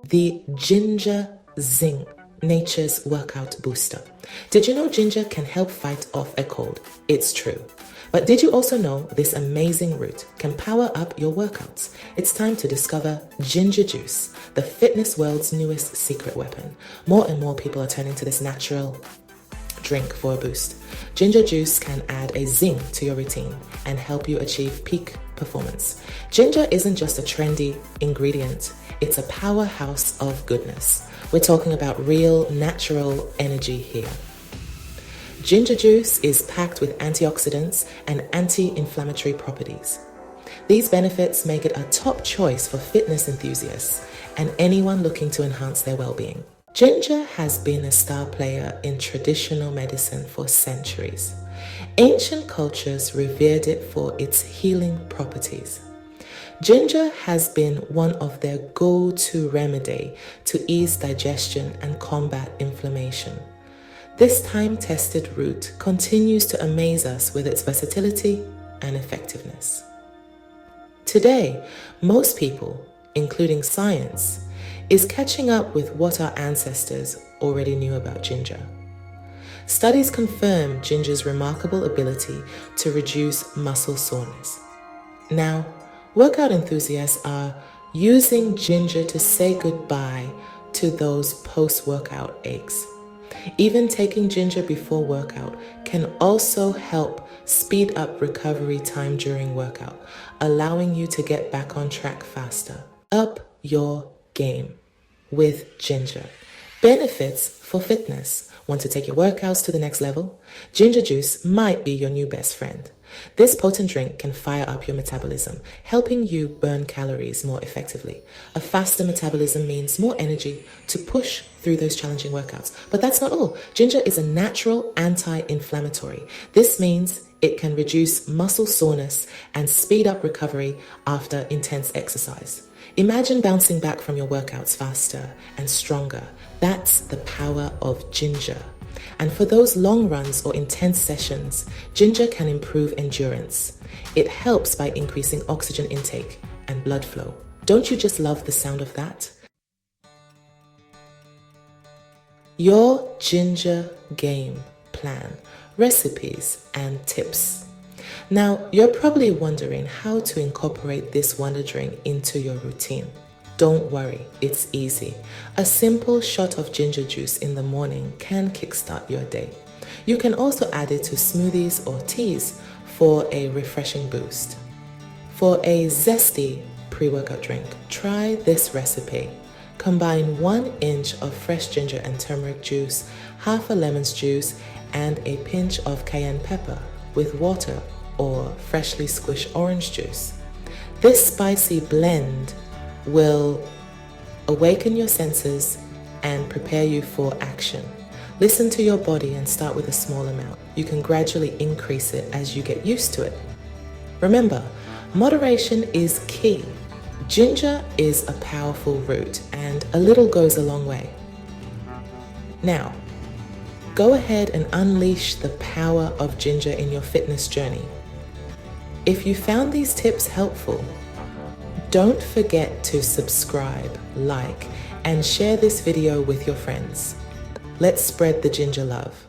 The Ginger Zing, nature's workout booster. Did you know ginger can help fight off a cold? It's true. But did you also know this amazing root can power up your workouts? It's time to discover ginger juice, the fitness world's newest secret weapon. More and more people are turning to this natural drink for a boost. Ginger juice can add a zing to your routine and help you achieve peak performance. Ginger isn't just a trendy ingredient, it's a powerhouse of goodness. We're talking about real, natural energy here. Ginger juice is packed with antioxidants and anti-inflammatory properties. These benefits make it a top choice for fitness enthusiasts and anyone looking to enhance their well-being. Ginger has been a star player in traditional medicine for centuries. Ancient cultures revered it for its healing properties. Ginger has been one of their go-to remedy to ease digestion and combat inflammation. This time-tested root continues to amaze us with its versatility and effectiveness. Today, most people, including science, is catching up with what our ancestors already knew about ginger. Studies confirm ginger's remarkable ability to reduce muscle soreness. Now, workout enthusiasts are using ginger to say goodbye to those post-workout aches. Even taking ginger before workout can also help speed up recovery time during workout, allowing you to get back on track faster. Up your game with ginger. Benefits for fitness. Want to take your workouts to the next level? Ginger juice might be your new best friend. This potent drink can fire up your metabolism, helping you burn calories more effectively. A faster metabolism means more energy to push through those challenging workouts. But that's not all. Ginger is a natural anti-inflammatory. This means it can reduce muscle soreness and speed up recovery after intense exercise. Imagine bouncing back from your workouts faster and stronger. That's the power of ginger. And for those long runs or intense sessions, ginger can improve endurance. It helps by increasing oxygen intake and blood flow. Don't you just love the sound of that? Your ginger game plan, recipes and tips. Now, you're probably wondering how to incorporate this wonder drink into your routine. Don't worry, it's easy. A simple shot of ginger juice in the morning can kickstart your day. You can also add it to smoothies or teas for a refreshing boost. For a zesty pre-workout drink, try this recipe. Combine 1 inch of fresh ginger and turmeric juice, half a lemon's juice, and a pinch of cayenne pepper with water or freshly squished orange juice. This spicy blend will awaken your senses and prepare you for action. Listen to your body and start with a small amount. You can gradually increase it as you get used to it. Remember, moderation is key. Ginger is a powerful root and a little goes a long way. Now, go ahead and unleash the power of ginger in your fitness journey. If you found these tips helpful, don't forget to subscribe, like, and share this video with your friends. Let's spread the ginger love.